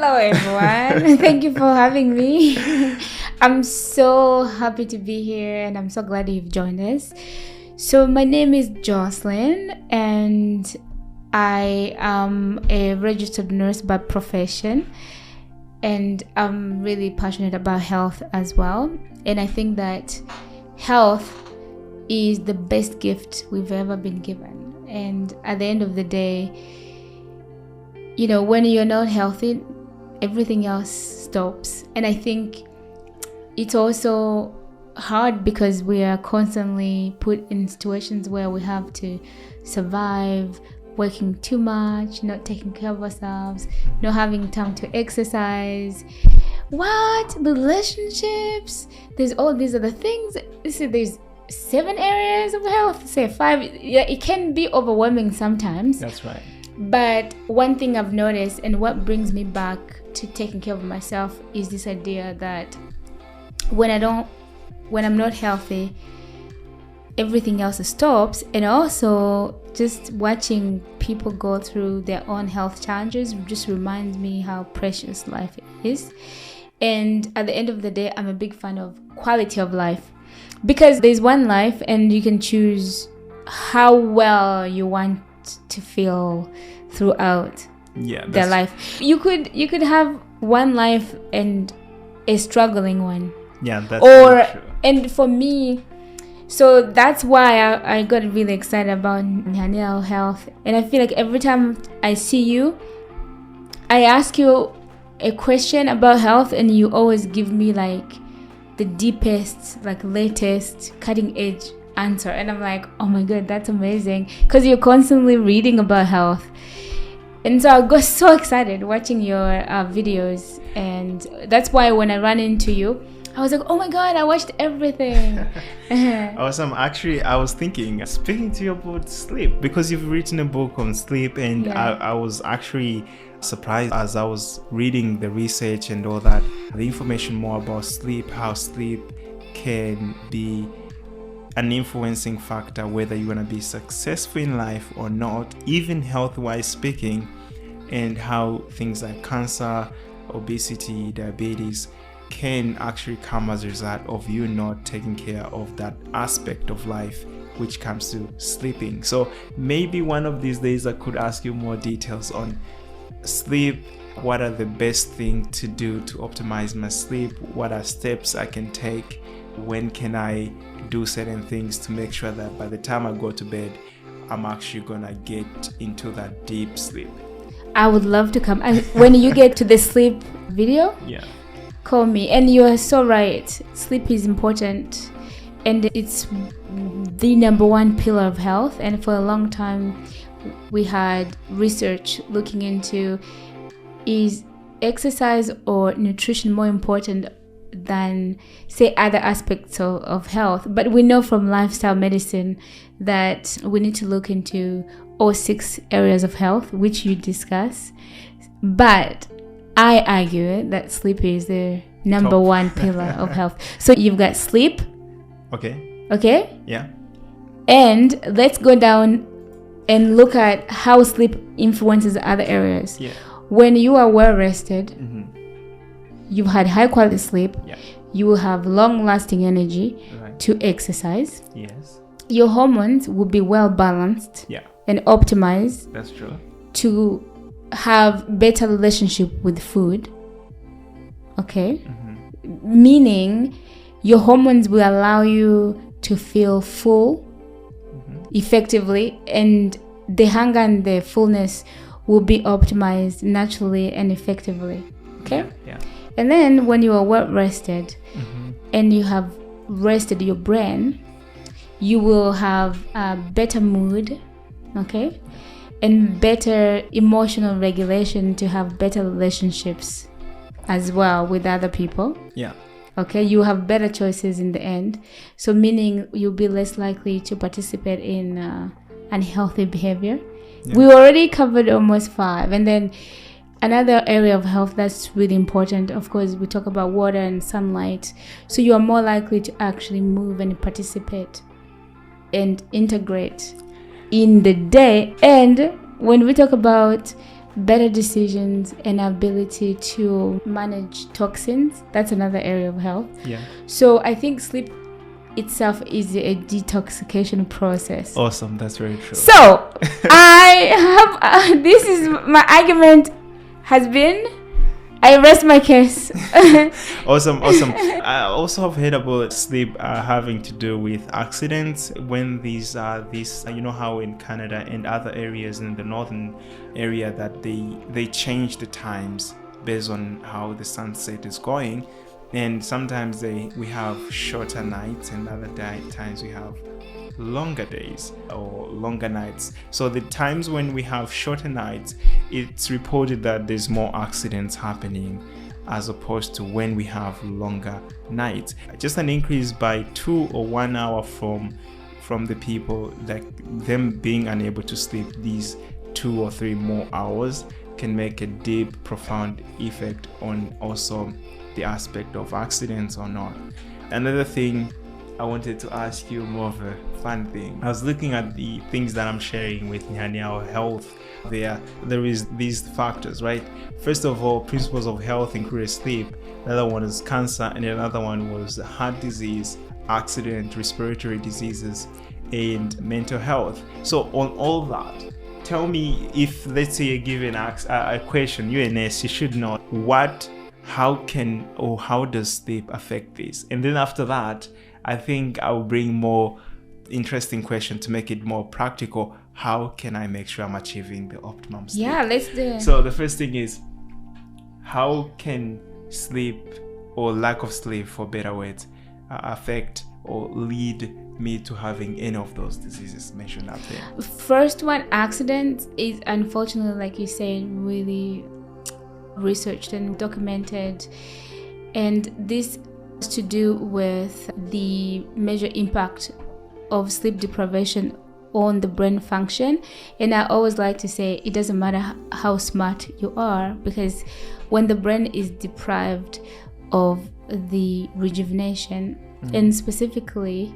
Hello, everyone. Thank you for having me. I'm so happy to be here and I'm so glad you've joined us. So my name is Jocelyn and I am a registered nurse by profession, and I'm really passionate about health as well. And I think that health is the best gift we've ever been given. And at the end of the day, you know, when you're not healthy, everything else stops. And I think it's also hard because we are constantly put in situations where we have to survive, working too much, not taking care of ourselves, not having time to exercise. What? Relationships? There's all these other things. There's 7 areas of health, say 5. Yeah, it can be overwhelming sometimes. That's right. But one thing I've noticed, and what brings me back to taking care of myself, is this idea that when I'm not healthy, everything else stops. And also just watching people go through their own health challenges just reminds me how precious life is. And at the end of the day, I'm a big fan of quality of life, because there's one life and you can choose how well you want to feel throughout their life. You could have one life and a struggling one. Yeah, that's very true. And for me, so that's why I got really excited about Nyhanel health. And I feel like every time I see you, I ask you a question about health and you always give me like the deepest, like latest, cutting edge answer. And I'm like, oh my god, that's amazing, because you're constantly reading about health. And so I got so excited watching your videos. And that's why when I ran into you, I was like, oh my god, I watched everything. Awesome. Actually, I was thinking, speaking to you about sleep, because you've written a book on sleep, and I was actually surprised as I was reading the research and all that, the information more about sleep, how sleep can be an influencing factor whether you're going to be successful in life or not, even health-wise speaking, and how things like cancer, obesity, diabetes can actually come as a result of you not taking care of that aspect of life which comes to sleeping. So maybe one of these days I could ask you more details on sleep. What are the best things to do to optimize my sleep? What are steps I can take? When can I do certain things to make sure that by the time I go to bed, I'm actually gonna get into that deep sleep? I would love to come. When you get to the sleep video, call me. And you are so right. Sleep is important, and it's the number one pillar of health. And for a long time, we had research looking into, is exercise or nutrition more important than, say, other aspects of health? But we know from lifestyle medicine that we need to look into all 6 areas of health, which you discuss. But I argue that sleep is the number one pillar of health. So you've got sleep. Okay? Yeah. And let's go down and look at how sleep influences other areas. Yeah. When you are well rested, you've had high quality sleep, you will have long lasting energy to exercise. Yes. Your hormones will be well balanced and optimized. That's true. To have better relationship with food. Okay? Meaning your hormones will allow you to feel full effectively, and the hunger and the fullness will be optimized naturally and effectively. Okay? Yeah. And then when you are well rested and you have rested your brain, you will have a better mood, okay? And better emotional regulation to have better relationships as well with other people. Yeah. Okay, you have better choices in the end. So meaning you'll be less likely to participate in unhealthy behavior. Yeah. We already covered almost 5. And then another area of health that's really important, of course, we talk about water and sunlight. So you are more likely to actually move and participate and integrate in the day. And when we talk about better decisions, and ability to manage toxins. That's another area of health. Yeah. So I think sleep itself is a detoxification process. Awesome. That's very true. So I have this is my argument has been, I rest my case. Awesome. I also have heard about sleep having to do with accidents. When these you know how in Canada and other areas in the northern area that they change the times based on how the sunset is going, and sometimes we have shorter nights, and other times we have longer days or longer nights. So the times when we have shorter nights, it's reported that there's more accidents happening as opposed to when we have longer nights. Just an increase by 2 or 1 hour from the people, like them being unable to sleep these 2 or 3 more hours, can make a deep, profound effect on also the aspect of accidents or not. Another thing I wanted to ask you, more of a fun thing. I was looking at the things that I'm sharing with Nyani, our health. There is these factors, right? First of all, principles of health include sleep. Another one is cancer, and another one was heart disease, accident, respiratory diseases, and mental health. So on all that, tell me, if let's say you're given a question, you're a nurse, you should know how does sleep affect this? And then after that, I think I'll bring more interesting question to make it more practical. How can I make sure I'm achieving the optimum sleep? Yeah, let's do it. So the first thing is, how can sleep or lack of sleep, for better words, affect or lead me to having any of those diseases mentioned out there? First one, accidents, is unfortunately, like you said, really researched and documented, and this has to do with the major impact of sleep deprivation on the brain function. And I always like to say, it doesn't matter how smart you are, because when the brain is deprived of the rejuvenation, and specifically,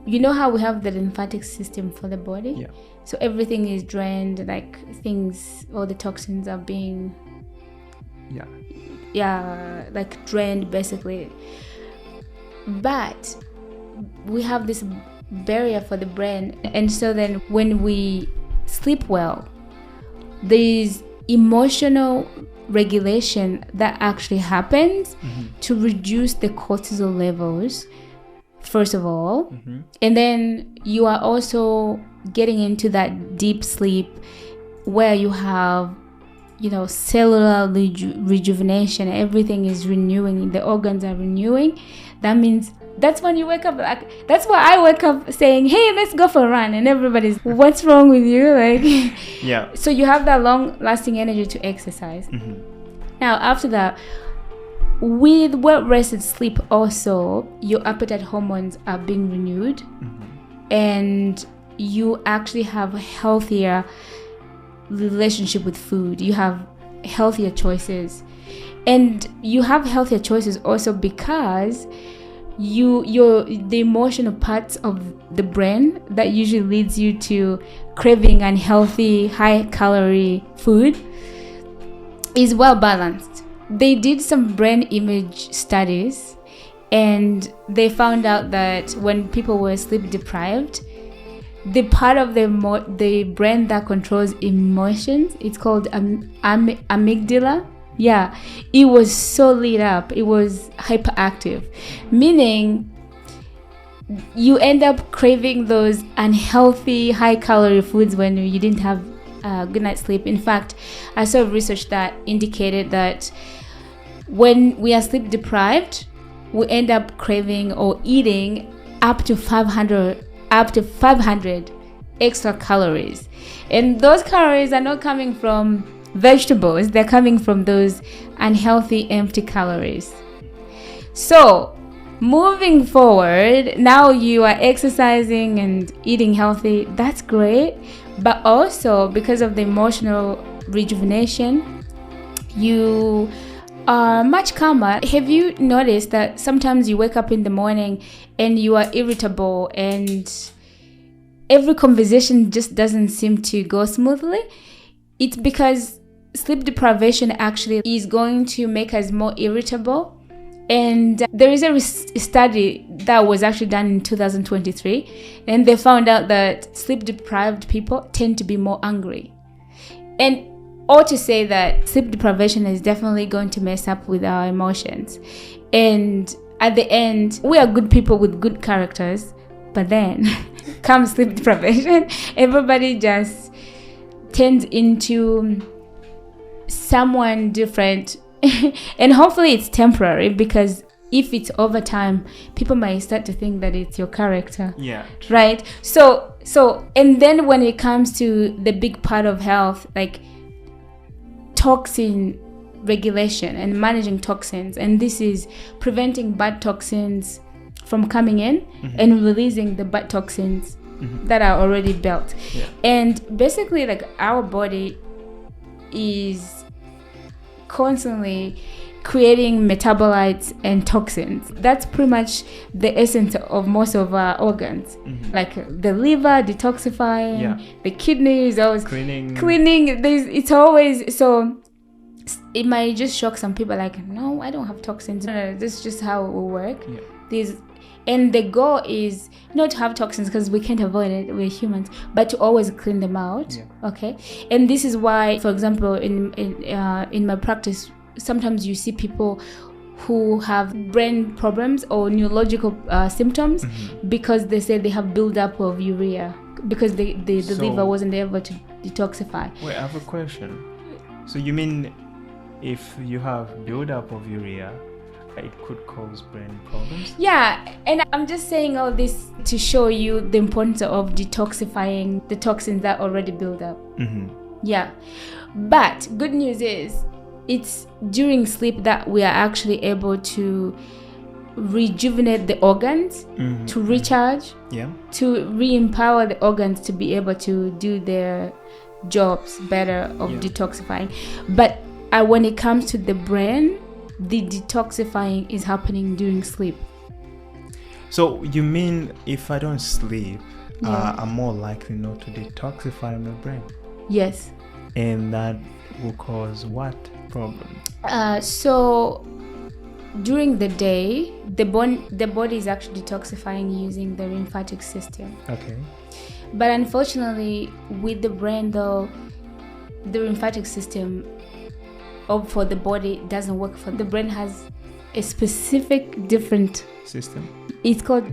you know how we have the lymphatic system for the body? Yeah. So everything is drained, like all the toxins are being like drained basically. But we have this barrier for the brain, and so then when we sleep well, there is emotional regulation that actually happens to reduce the cortisol levels, first of all, and then you are also getting into that deep sleep where you have cellular rejuvenation. Everything is renewing, the organs are renewing. That means that's when you wake up, like that's why I wake up saying, hey, let's go for a run, and everybody's what's wrong with you, like yeah. So you have that long lasting energy to exercise. Now after that, with well-rested sleep also, your appetite hormones are being renewed, and you actually have a healthier relationship with food. You have healthier choices, and you have healthier choices also because the emotional parts of the brain that usually leads you to craving unhealthy, high-calorie food is well balanced. They did some brain image studies, and they found out that when people were sleep deprived, the part of the brain that controls emotions, it's called amygdala. Yeah, it was so lit up. It was hyperactive, meaning you end up craving those unhealthy, high-calorie foods when you didn't have a good night's sleep. In fact, I saw research that indicated that when we are sleep deprived, we end up craving or eating up to 500 extra calories, and those calories are not coming from vegetables, they're coming from those unhealthy empty calories. So moving forward, now you are exercising and eating healthy, that's great, but also because of the emotional rejuvenation, you are much calmer. Have you noticed that sometimes you wake up in the morning and you are irritable, and every conversation just doesn't seem to go smoothly? It's because sleep deprivation actually is going to make us more irritable. And there is a study that was actually done in 2023, and they found out that sleep deprived people tend to be more angry. And all to say that sleep deprivation is definitely going to mess up with our emotions. And at the end, we are good people with good characters, but then comes sleep deprivation, everybody just turns into someone different. And hopefully it's temporary, because if it's over time, people might start to think that it's your character. Yeah. Right? So and then when it comes to the big part of health, like toxin regulation and managing toxins, and this is preventing bad toxins from coming in and releasing the bad toxins that are already built. Yeah. And basically, like, our body is constantly creating metabolites and toxins. That's pretty much the essence of most of our organs. Like the liver detoxifying, the kidneys always cleaning. It's always, so it might just shock some people, like, no, I don't have toxins. No, this is just how it will work. And the goal is not to have toxins, because we can't avoid it, we're humans, but to always clean them out. Okay. And this is why, for example, in my practice, sometimes you see people who have brain problems or neurological symptoms because they say they have buildup of urea, because the liver wasn't able to detoxify. Wait, I have a question. So you mean if you have buildup of urea, it could cause brain problems? Yeah, and I'm just saying all this to show you the importance of detoxifying the toxins that already build up. Yeah, but good news is it's during sleep that we are actually able to rejuvenate the organs, to recharge, to re-empower the organs to be able to do their jobs better of detoxifying. But when it comes to the brain, the detoxifying is happening during sleep. So you mean if I don't sleep, I'm more likely not to detoxify my brain? Yes. And that will cause what problem? So during the day, the body is actually detoxifying using the lymphatic system. Okay. But unfortunately, with the brain though, the lymphatic system for the body doesn't work. For the brain has a specific different system. It's called